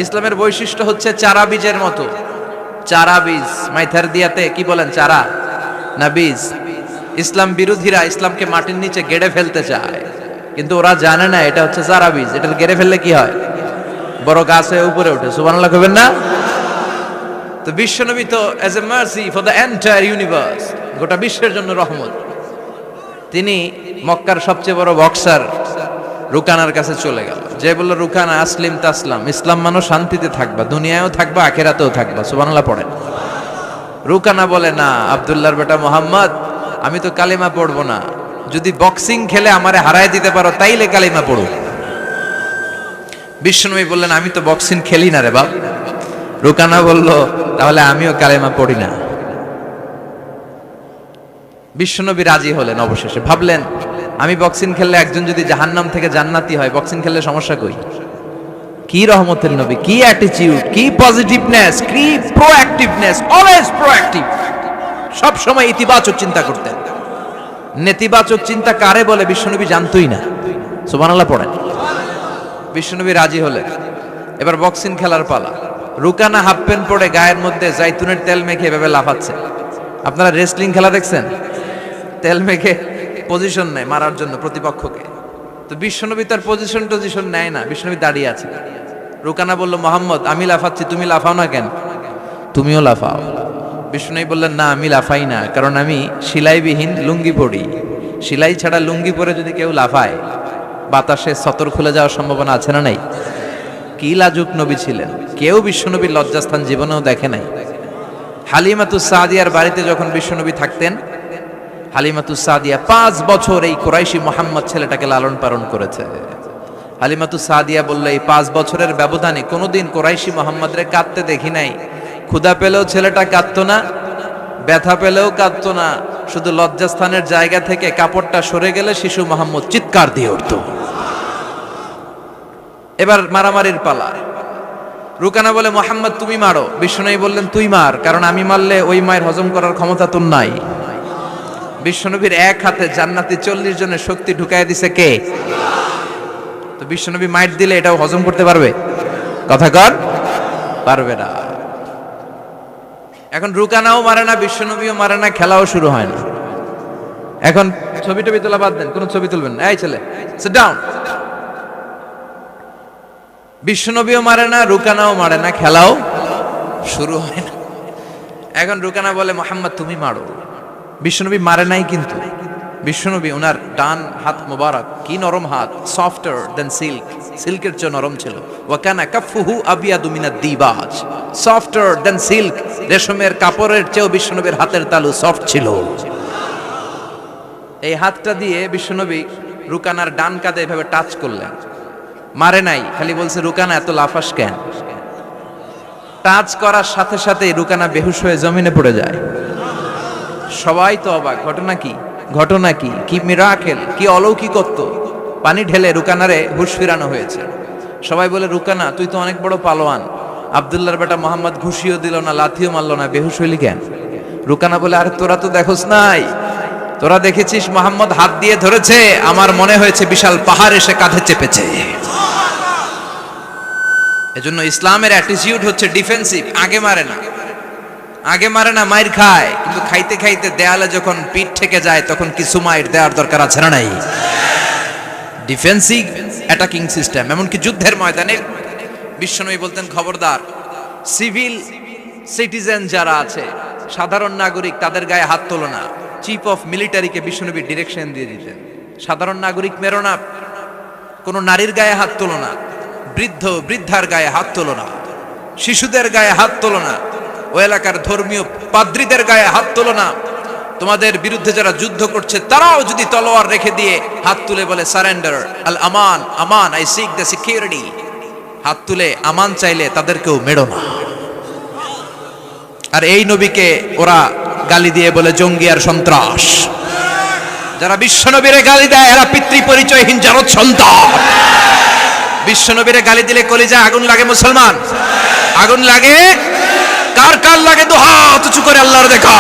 ইসলামের বৈশিষ্ট্য হচ্ছে চারা বীজের মতো। চারা বীজ মাইথার দিয়াতে কি বলেন, চারা না বীজ? ইসলাম বিরোধীরা ইসলামকে মাটির নিচে গেড়ে ফেলতে চায়, কিন্তু ওরা জানে না এটা হচ্ছে চারা বীজ। এটা গেড়ে ফেললে কি হয়? বড় গাছ হয়ে উপরে ওঠে। সুবহানাল্লাহ কইবেন না? তো বিশ্বনবী তো as a mercy for the entire universe, গোটা বিশ্বের জন্য রহমত। তিনি মক্কার সবচেয়ে বড় বক্সার রুকানার কাছে চলে গেল, যে বলল, রুকানা আসলিম তাসলাম, ইসলাম মানো শান্তিতে থাকবা, দুনিয়ায়ও থাকবা আখিরাতেও থাকবা। সুবহানাল্লাহ পড়েন। রুকানা বলে, না আব্দুল্লাহর বেটা মোহাম্মদ, আমি তো কালিমা পড়বো না, যদি বক্সিং খেলে আমারে হারায় দিতে পারো তাইলে কালিমা পড়ো। বিশ্বনবী বললেন, আমি তো বক্সিং খেলি না রে বাপ। রুকানা বলল, তাহলে আমিও কালিমা পড়ি না। বিশ্বনবী রাজি হলেন অবশেষে। ভাবলেন, আমি বক্সিং খেললে একজন যদি জাহান্নাম থেকে জান্নাতি হয়, বক্সিং খেললে সমস্যা কই? কি রহমতের নবী, কি অ্যাটিটিউড, কি পজিটিভনেস, কি প্রোঅ্যাক্টিভনেস, অলওয়েজ প্রোঅ্যাক্টিভ। সব সময় ইতিবাচক চিন্তা করতেন। নেতিবাচক চিন্তা কারে বলে বিশ্বনবী জানতই না। সুবহানাল্লাহ পড়েন। বিশ্বনবী রাজি হলেন। এবার বক্সিং খেলার পালা। রুকানা হাফ প্যান্ট পরে গায়ের মধ্যে জাইতুনের তেল মেখে এভাবে লাফাচ্ছে। আপনারা রেসলিং খেলা দেখছেন? তেল মেখে পজিশন নেয় মারার জন্য প্রতিপক্ষকে। তো বিশ্বনবী তার পজিশন নেয় না, বিশ্বনবী দাঁড়িয়ে আছে। রুকানা বলল, মোহাম্মদ আমি লাফাচ্ছি, তুমি লাফাও না কেন? তুমিও লাফাও। বিশ্বনবী বললেন, না আমি লাফাই না, কারণ আমি সেলাইবিহীন লুঙ্গি পরি। সেলাই ছাড়া লুঙ্গি পরে যদি কেউ লাফায়, বাতাসে সতর খুলে যাওয়ার সম্ভাবনা আছে না নাই? কি লাজুক নবী ছিলেন, কেউ বিশ্বনবীর লজ্জাস্থান জীবনেও দেখে নাই। হালিমাতুস সাদিয়ার বাড়িতে যখন বিশ্বনবী থাকতেন, হালিমাতুস সাদিয়া 5 বছর এই কুরাইশি মুহাম্মদ ছেলেটাকে লালন পালন করেছে। হালিমাতুস সাদিয়া বলল, এই 5 বছরের ব্যবধানে কোনোদিন কুরাইশি মুহাম্মদরে কাঁদতে দেখি নাই। ক্ষুধা পেলেও ছেলেটা কাঁদতো না, ব্যথা পেলেও কাঁদতো না, শুধু লজ্জাস্থানের জায়গা থেকে কাপড়টা সরে গেলে শিশু মুহাম্মদ চিৎকার দিয়ে উঠত। এবার মারামারির পালা। রুকানা বলে, মুহাম্মদ তুমি মারো। বিশ্বনবী বললেন, তুই মার, কারণ আমি মারলে ওই মায়ের হজম করার ক্ষমতা তোর নাই। বিশ্বনবীর এক হাতে জান্নাতি 40 জনের শক্তি ঢুকায় দিছে কে? তো বিশ্বনবী মাইট দিলে এটাও হজম করতে পারবে? কথা কর, পারবে না। এখন রুকানাও মারে না, বিশ্বনবীও মারে না, খেলাও শুরু হয় না। এখন ছবি টবি তোলা বাদ দেন, কোন ছবি তুলবেন না। এই ছেলে সিট ডাউন। বিশ্বনবীও মারে না, রুকানাও মারে না, খেলাও শুরু হয় না। এখন রুকানা বলে, মুহাম্মদ তুমি মারো। বিশ্বনবী মারে নাই, কিন্তু বিশ্বনবী ওনার ডান হাত মোবারক, কি নরম হাত, সফটার দেন সিল্ক, সিল্কের চেয়ে নরম ছিল। ওয়া কানা কাফুহু আবিয়াদু মিনাদ দিবাজ, সফটার দেন সিল্ক, রেশমের কাপড়ের চেয়েও বিশ্বনবীর হাতের তালু সফট ছিল। এই হাতটা দিয়ে বিশ্বনবী রুকানার ডান কাঁধে এভাবে টাচ করলেন। মারে নাই, খালি বলছে, রুকানা এত লাফাস কেন? টাচ করার সাথে সাথে রুকানা বেহুশ হয়ে জমিনে পড়ে যায়। সবাই তো অবাক, ঘটনা কি, ঘটনা কি, কি মিরাকেল, কি অলৌকিকত্ব। পানি ঢেলে রুকানারে হুঁশ ফিরানো হয়েছে। সবাই বলে, রুকানা তুই তো অনেক বড় পালোয়ান, আব্দুল্লাহর বেটা মোহাম্মদ ঘুষিও দিল না, লাথিও মারল না, বেহুশ হইলি কেন? রুকানা বলে, আরে তোরা তো দেখোস নাই, তোরা দেখেছিস মোহাম্মদ হাত দিয়ে ধরেছে, আমার মনে হয়েছে বিশাল পাহাড় এসে কাঁধে চেপেছে। এজন্য ইসলামের অ্যাটিটিউড হচ্ছে ডিফেন্সিভ, আগে মারে না, আগে মারে না, মাইর খায়, কিন্তু খাইতে খাইতে দেয়ালে যখন পিঠ থেকে যায় তখন কিছু মাইর দেওয়ার দরকার আছে না নাই? Defensive attacking system. এমনকি যুদ্ধের ময়দানে বিশ্বনবী বলতেন, খবরদার সিভিল সিটিজেন যারা আছে, সাধারণ নাগরিক, তাদের গায়ে হাত তোলো না। চিফ অফ মিলিটারিকে বিশ্বনবী ডিরেকশন দিয়ে দিতেন, সাধারণ নাগরিক মেরো না, কোনো নারীর গায়ে হাত তোলো না, বৃদ্ধ বৃদ্ধার গায়ে হাত তোলো না, শিশুদের গায়ে হাত তোলো না, ও এলাকার ধর্মীয় পাদ্রীদের গায়ে হাত তোলো না। তোমাদের বিরুদ্ধে যারা যুদ্ধ করছে তারাও যদি তলোয়ার রেখে দিয়ে হাত তুলে বলে surrender, Al Aman, Aman, I sick the security, হাত তুলে আমান চাইলে তাদেরকেও মেরো না। আর এই নবীকে ওরা গালি দিয়ে বলে জঙ্গি আর সন্ত্রাস। যারা বিশ্বনবীরে গালি দেয় এরা পিতৃ পরিচয়হীন জারদ সন্তান। বিশ্বনবীরে গালি দিলে কলিজায় আগুন লাগে মুসলমান, আগুন লাগে। কার কার লাগে? দুহাত উঁচু করে আল্লাহর দেখা।